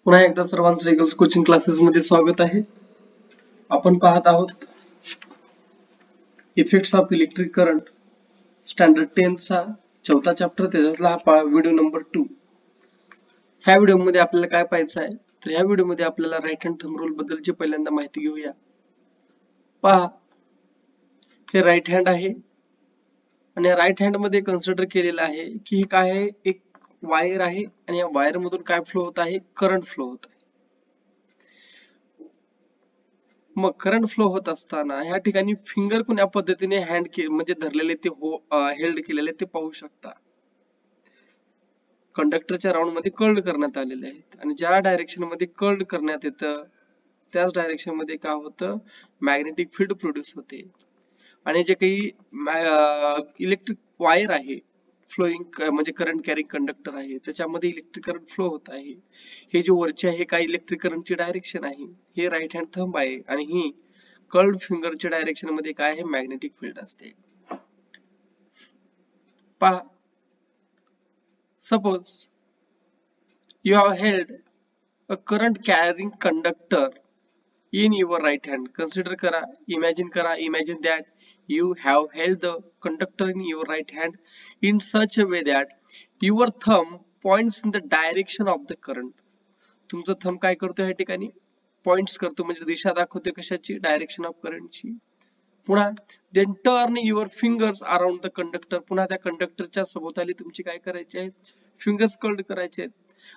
पुन्हा एकदा सर्वांचं रेगल्स कोचिंग क्लासेस मध्ये स्वागत आहे. आपण पाहत आहोत effects of electric current standard 10 चा चौथा चॅप्टर, त्याच्यातला हा व्हिडिओ नंबर 2. ह्या व्हिडिओ मध्ये आपल्याला काय पाहायचं आहे तर ह्या व्हिडिओ मध्ये आपल्याला राईट हँड थंब रूल बद्दलची पहिल्यांदा माहिती घेऊया. पहा, हे राईट हँड आहे आणि राईट हँड मध्ये कन्सिडर केलेलं आहे की हे काय आहे, एक वायर आहे आणि या वायर मधून काय फ्लो होत आहे, करंट फ्लो होत आहे. मग करंट फ्लो होत असताना ह्या ठिकाणी फिंगर कोण्या पद्धतीने म्हणजे धरलेले ते हेल्ड केलेले ते पाहू शकता. कंडक्टरच्या राऊंड मध्ये कर्ल्ड करण्यात आलेले आहेत आणि ज्या डायरेक्शन मध्ये कर्ल्ड करण्यात येतं त्याच डायरेक्शन मध्ये काय होतं, मॅग्नेटिक फील्ड प्रोड्यूस होते. आणि जे काही इलेक्ट्रिक वायर आहे, फ्लोईंग म्हणजे करंट कॅरिंग कंडक्टर आहे, त्याच्यामध्ये इलेक्ट्रिक करंट फ्लो होत आहे. हे जे वरचे आहे काय इलेक्ट्रिक करंटची डायरेक्शन आहे, हे राईट हँड थंब आहे आणि ही कर्ल्ड फिंगरच्या डायरेक्शन मध्ये काय आहे, मॅग्नेटिक फील्ड असते. पहा, suppose you have held a current carrying conductor in your right hand. Consider kara, imagine that you have held the conductor in your right hand in such a way that your thumb points in the direction of the current. तुमचा thumb काय करतो या ठिकाणी, points करतो म्हणजे दिशा दाखवते कशाची, direction of करंटची. पुन्हा then turn your fingers around the conductor. पुन्हा त्या कंडक्टरच्या सभोवताली तुमची काय करायचे आहेत, फिंगर्स कर्ल्ड करायचे आहेत.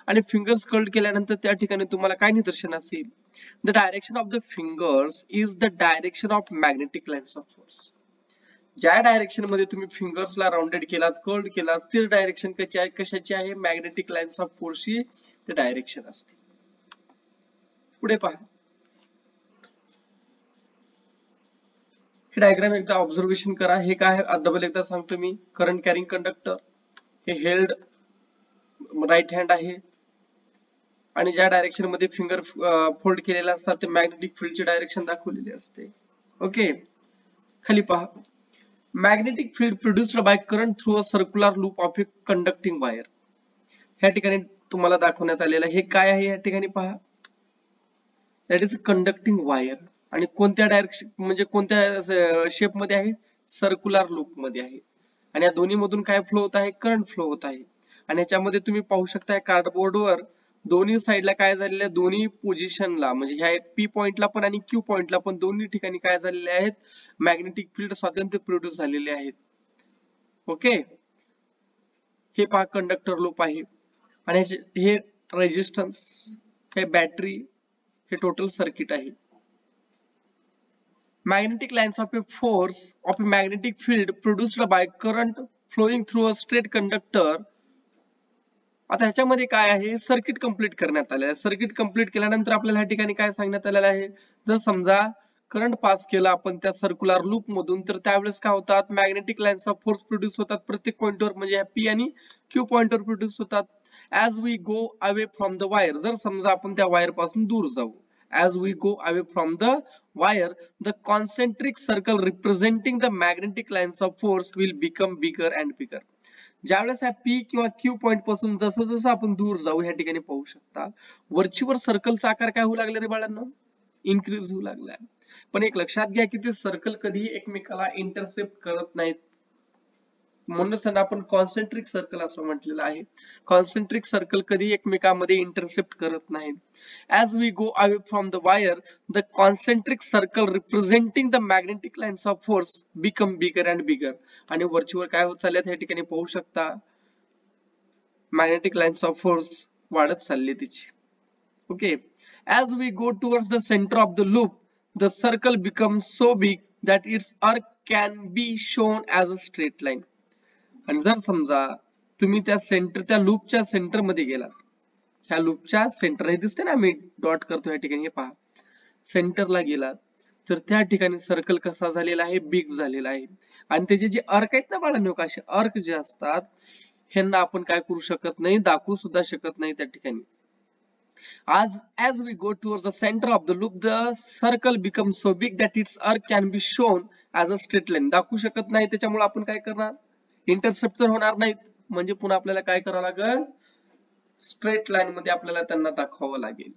आणि फिंगर्स कर्ल्ड केल्यानंतर त्या ठिकाणी तुम्हाला काय निदर्शन असेल, the direction of the fingers is the direction of magnetic lines of force. ज्या डायरेक्शन मध्ये तुम्ही फिंगर्सला राउंडेड केलात, कर्ल्ड केलात, तीच डायरेक्शन कशाची आहे, मॅग्नेटिक लाईन्स ऑफ फोर्सची ते डायरेक्शन असते. पुढे पहा, हे डायग्राम एकदा ऑब्झर्वेशन करा. हे काय आहे डबल एकदा सांगतो मी. करंट कॅरिंग कंडक्टर, हे हेल्ड राईट हँड आहे आणि ज्या डायरेक्शन मध्ये फिंगर फोल्ड केलेले असतात ते मॅग्नेटिक फील्डची डायरेक्शन दाखवलेली असते. ओके, खाली पहा, magnetic field produced by current through a circular loop of a conducting wire. ह्या ठिकाणी तुम्हाला दाखवण्यात आलेलं हे काय आहे, या ठिकाणी पहा, दॅट इज कंडक्टिंग वायर. आणि कोणत्या डायरेक्शन म्हणजे कोणत्या शेप मध्ये आहे, सर्क्युलर लूप मध्ये आहे. आणि या दोन्ही मधून काय फ्लो होत आहे, करंट फ्लो होत आहे. आणि याच्यामध्ये तुम्ही पाहू शकता कार्डबोर्डवर दोन्ही साईडला काय झालेलं आहे, दोन्ही पोझिशनला म्हणजे ह्या पी पॉइंटला पण आणि क्यू पॉइंटला पण दोन्ही ठिकाणी काय झालेले आहेत, मॅग्नेटिक फील्ड स्वतंत्र प्रोड्यूस झालेले आहेत. ओके, हे पहा कंडक्टर लूप आहे आणि हे रेजिस्टन्स, हे बॅटरी, हे टोटल सर्किट आहे. Magnetic lines of a force of a magnetic field produced by current flowing through a straight conductor. आता ह्याच्यामध्ये काय आहे, सर्किट कंप्लीट करण्यात आले आहे. सर्किट कंप्लीट केल्यानंतर आपल्याला ह्या ठिकाणी काय सांगण्यात आलेलं आहे, जर समजा करंट पास केला आपण त्या सर्क्युलर लूप मधून, तर त्यावेळेस काय होतात, magnetic lines of force produce होतात प्रत्येक पॉइंटवर, म्हणजे पी आणि क्यू पॉइंटवर प्रोड्यूस होतात. As we go away from the wire, जर समजा आपण त्या वायर पासून दूर जाऊ, as we go away from the wire, the concentric circle representing the magnetic lines of force will become bigger and bigger. ज्यावेळेस पी किंवा क्यू पॉइंट पासून जसं जसं आपण दूर जाऊ, ह्या ठिकाणी पाहू शकता वरचीवर सर्कलचा आकार काय होऊ लागला रे बाळांनो, इन्क्रीज होऊ लागला. पण एक लक्षात घ्या की ते सर्कल कधी एकमेकाला इंटरसेप्ट करत नाहीत, म्हणूनच आपण कॉन्सेंट्रिक सर्कल असं म्हटलेलं आहे. कॉन्सेंट्रिक सर्कल कधी एकमेकांमध्ये इंटरसेप्ट करत नाहीत. As we go away from the wire, the concentric circle representing the magnetic lines of force become bigger and bigger. आणि वरचीवर काय होत चालल्यात ह्या ठिकाणी पाहू शकता, मॅग्नेटिक लाईन्स ऑफ फोर्स वाढत चालली तिची. Okay, as we go towards the center of the loop, the circle becomes so big that its arc can be shown as a straight line. आणि जर समजा तुम्ही त्या लूपच्या सेंटर मध्ये गेलात, ह्या लूपच्या सेंटर हे दिसते ना, मी डॉट करतो या ठिकाणी, हे पहा, सेंटरला गेलात तर त्या ठिकाणी सर्कल कसा झालेला आहे, बिग झालेला आहे. आणि त्याचे जे अर्क आहेत ना बाळांनो, असे अर्क जे असतात ह्यांना आपण काय करू शकत नाही, दाखवू सुद्धा शकत नाही त्या ठिकाणी. As we go towards the center of the loop, the circle becomes so big that its arc can be shown as a straight line. दाखवू शकत नाही, त्याच्यामुळे आपण काय करणार, इंटरसेप्ट तर होणार नाहीत, म्हणजे पुन्हा आपल्याला काय करावं लागेल, स्ट्रेट लाईन मध्ये आपल्याला त्यांना दाखवावं लागेल.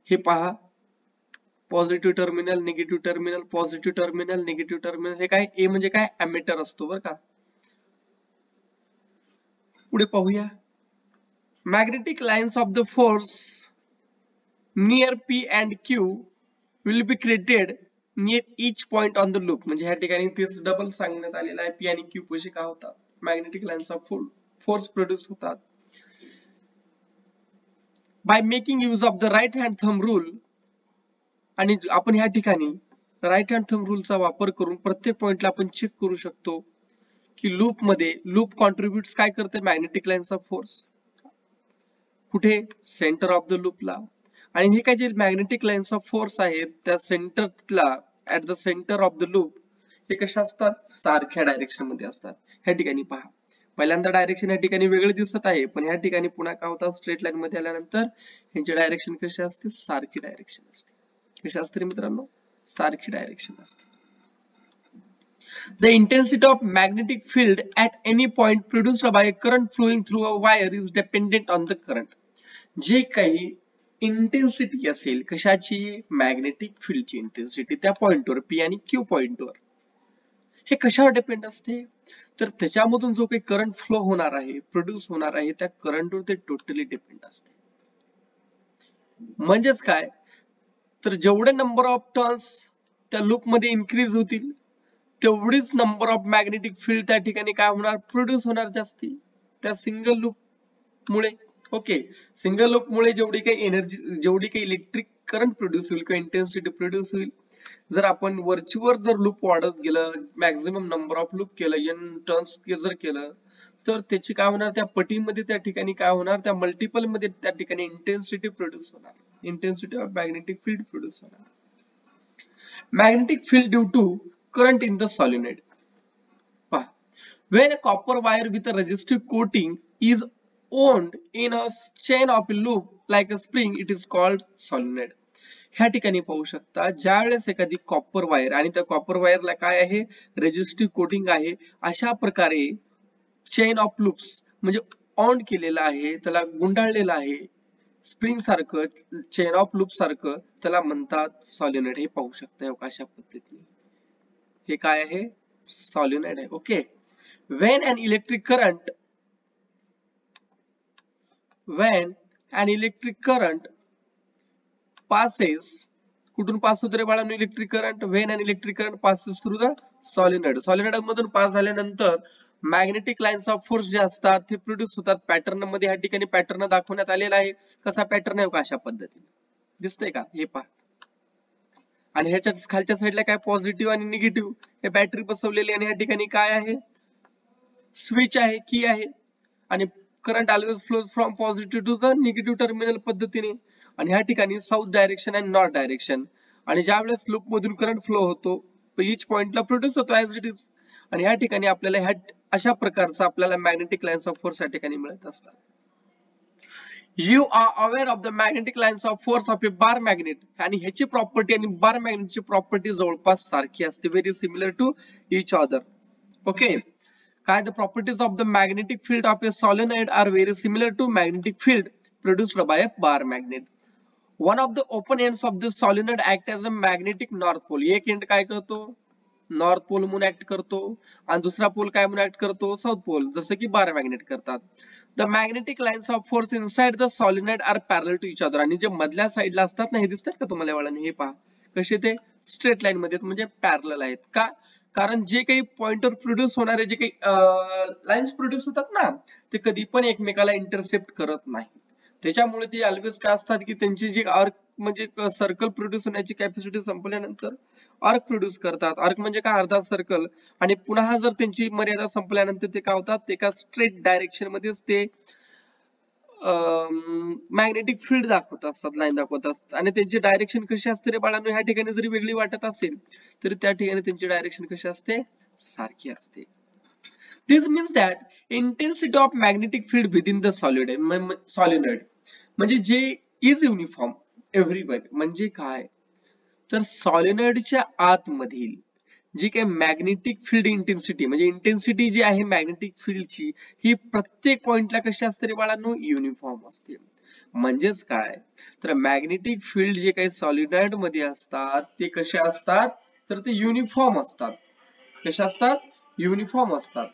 हे पहा, positive terminal, negative terminal, positive terminal, negative terminal. हे काय, ए म्हणजे काय, एमिटर असतो बरं का. पुढे पाहूया, magnetic lines of the force near P and Q will be created near each point on the loop. म्हणजे ह्या ठिकाणी तेच डबल सांगण्यात आलेलं आहे, P आणि Q पाशी काय होतात, magnetic lines of force produce होतात. By making use of the right hand thumb rule. आणि आपण ह्या ठिकाणी राईट हँड थंब रूलचा वापर करून प्रत्येक पॉइंटला आपण चेक करू शकतो की लूप मध्ये लूप कॉन्ट्रीब्युट्स काय करते, मॅग्नेटिक लाईन्स ऑफ फोर्स. कुठे, सेंटर ऑफ द लूपला. आणि हे काय जे मॅग्नेटिक लाईन्स ऑफ फोर्स आहेत त्या सेंटरला, at the centre of the loop, हे कशा असतात, सारख्या डायरेक्शन मध्ये असतात. ह्या ठिकाणी पहा, पहिल्यांदा डायरेक्शन या ठिकाणी वेगळे दिसत आहे, पण ह्या ठिकाणी पुन्हा काय होतात, स्ट्रेट लाईन मध्ये आल्यानंतर ह्यांची डायरेक्शन कशी असते, सारखी डायरेक्शन असते. कशी असते मित्रांनो, सारखी डायरेक्शन असते. The intensity of magnetic field at any point produced by a current flowing through a wire is dependent on the current. जे काही इंटेन्सिटी असेल कशाची, मॅग्नेटिक फील्डची इंटेन्सिटी त्या पॉइंटवर, पी आणि क्यू पॉइंटवर, हे कशावर डिपेंड असते, तर त्याच्यामधून जो काही करंट फ्लो होणार आहे, प्रोड्यूस होणार आहे, त्या करंटवर ते टोटली डिपेंड असते. म्हणजेच काय, तर जेवढे नंबर ऑफ टर्न्स त्या लूप मध्ये इन्क्रीज होतील तेवढीच नंबर ऑफ मॅग्नेटिक फील्ड त्या ठिकाणी काय होणार, प्रोड्यूस होणार जास्ती त्या सिंगल लूप मुळे. ओके, सिंगल लूप मुळे जेवढी काही एनर्जी, जेवढी काही इलेक्ट्रिक करंट प्रोड्यूस होईल किंवा इंटेन्सिटी प्रोड्यूस होईल, जर आपण वरचीवर जर लूप वाढत गेलं, मॅक्झिमम नंबर ऑफ लूप केलं, एन टर्न्स जर केलं, तर त्याची काय होणार, त्या पटीमध्ये त्या ठिकाणी काय होणार, त्या मल्टिपल मध्ये त्या ठिकाणी इंटेन्सिटी प्रोड्यूस होणार, intensity of magnetic field produce होणार. Magnetic field due to current in the solenoid. When a copper wire with a resistive coating is wound in a chain of a loop like a spring, it is called solenoid. ह्या ठिकाणी पाहू शकता, ज्या वेळेस एखादी copper wire आणि त्या copper वायरला काय आहे, रेजिस्टिव्ह कोटिंग आहे, अशा प्रकारे चेन ऑफ लूप्स म्हणजे ऑन केलेला आहे, त्याला गुंडाळलेला आहे, स्प्रिंग सारखं, चेन ऑफ लूप सारखं, त्याला म्हणतात सॉलिनॉइड. हे पाहू शकता अशा पद्धतीने, हे काय आहे, सॉलिनॉइड आहे. Okay, when an electric current passes, कुठून पास होतो रे बाळांनो electric current, when an electric current passes through the solenoid. Solenoid मधून पास झाल्यानंतर मॅग्नेटिक लाईन्स ऑफ फोर्स जे असतात ते प्रोड्यूस होतात. पॅटर्न मध्ये ह्या ठिकाणी पॅटर्न दाखवण्यात आलेला आहे. कसा पॅटर्न आहे, अशा पद्धतीने दिसतंय का, हे पहा. आणि ह्याच्या खालच्या साईडला काय, पॉझिटिव्ह आणि निगेटिव्ह हे बॅटरी बसवलेली, आणि या ठिकाणी काय आहे, स्विच आहे, की आहे, आणि current always flows from positive to the negative terminal पद्धतीने. आणि ह्या ठिकाणी साऊथ डायरेक्शन आणि नॉर्थ डायरेक्शन. आणि ज्या वेळेस लूप मधून करंट फ्लो होतो ईच पॉइंटला प्रोड्यूस होतो ऍज इट इज. आणि ह्या ठिकाणी आपल्याला ह्या अशा प्रकारचा आपल्याला मॅग्नेटिक लाईन्स ऑफ फोर्स या ठिकाणी मिळत असतात. You are aware of the magnetic lines of force of a bar magnet. आणि ह्याची प्रॉपर्टी आणि बार मॅग्नेटची प्रॉपर्टी जवळपास सारखी असते, very similar to each other. Okay, काय, the properties of the magnetic field of a solenoid are very similar to magnetic field produced by a bar magnet. One of the open ends of the solenoid act as a magnetic north pole. एक end काय करतो, north pole म्हणून act करतो, आणि दुसरा pole काय म्हणून act करतो, साऊथ पोल, जसं की बार मॅग्नेट करतात. The magnetic lines of force inside the solenoid are parallel to each other. आणि जे मधल्या साईडला असतात ना, हे दिसतात का तुम्हाला वळण, हे पहा कसे ते स्ट्रेट लाईन मध्ये म्हणजे पॅरलल आहेत. का, कारण जे काही पॉइंटवर प्रोड्यूस होणारे जे काही लाईन्स प्रोड्यूस होतात ना, ते कधी पण एकमेकाला इंटरसेप्ट करत नाही. त्याच्यामुळे ते ऑलवेज काय असतात की त्यांची जी आर्क म्हणजे सर्कल प्रोड्यूस होण्याची कॅपॅसिटी संपल्यानंतर आर्क प्रोड्यूस करतात. आर्क म्हणजे काय, अर्धा सर्कल. आणि पुन्हा जर त्यांची मर्यादा संपल्यानंतर ते काय होतात, ते एका स्ट्रेट डायरेक्शन मध्येच ते मॅग्नेटिक फील्ड दाखवत असतात, लाईन दाखवत असतात. आणि त्यांची डायरेक्शन कशी असते रे बाळांनो, ह्या ठिकाणी जरी वेगळी वाटत असेल तरी त्या ठिकाणी त्यांची डायरेक्शन कशी असते, सारखी असते. This means that intensity of magnetic field within the solenoid म्हणजे जे इज युनिफॉर्म एव्हरीवेअर. म्हणजे काय, तर सॉलिनॉइडच्या आतमधील जी काही मॅग्नेटिक फील्ड इंटेन्सिटी म्हणजे इंटेन्सिटी जी आहे मॅग्नेटिक फील्डची ही प्रत्येक पॉइंटला कशी असते रे बाळांनो, युनिफॉर्म असते. म्हणजेच काय तर मॅग्नेटिक फील्ड जे काही सॉलिडॉइड मध्ये असतात ते कसे असतात तर ते युनिफॉर्म असतात. कसे असतात, युनिफॉर्म असतात.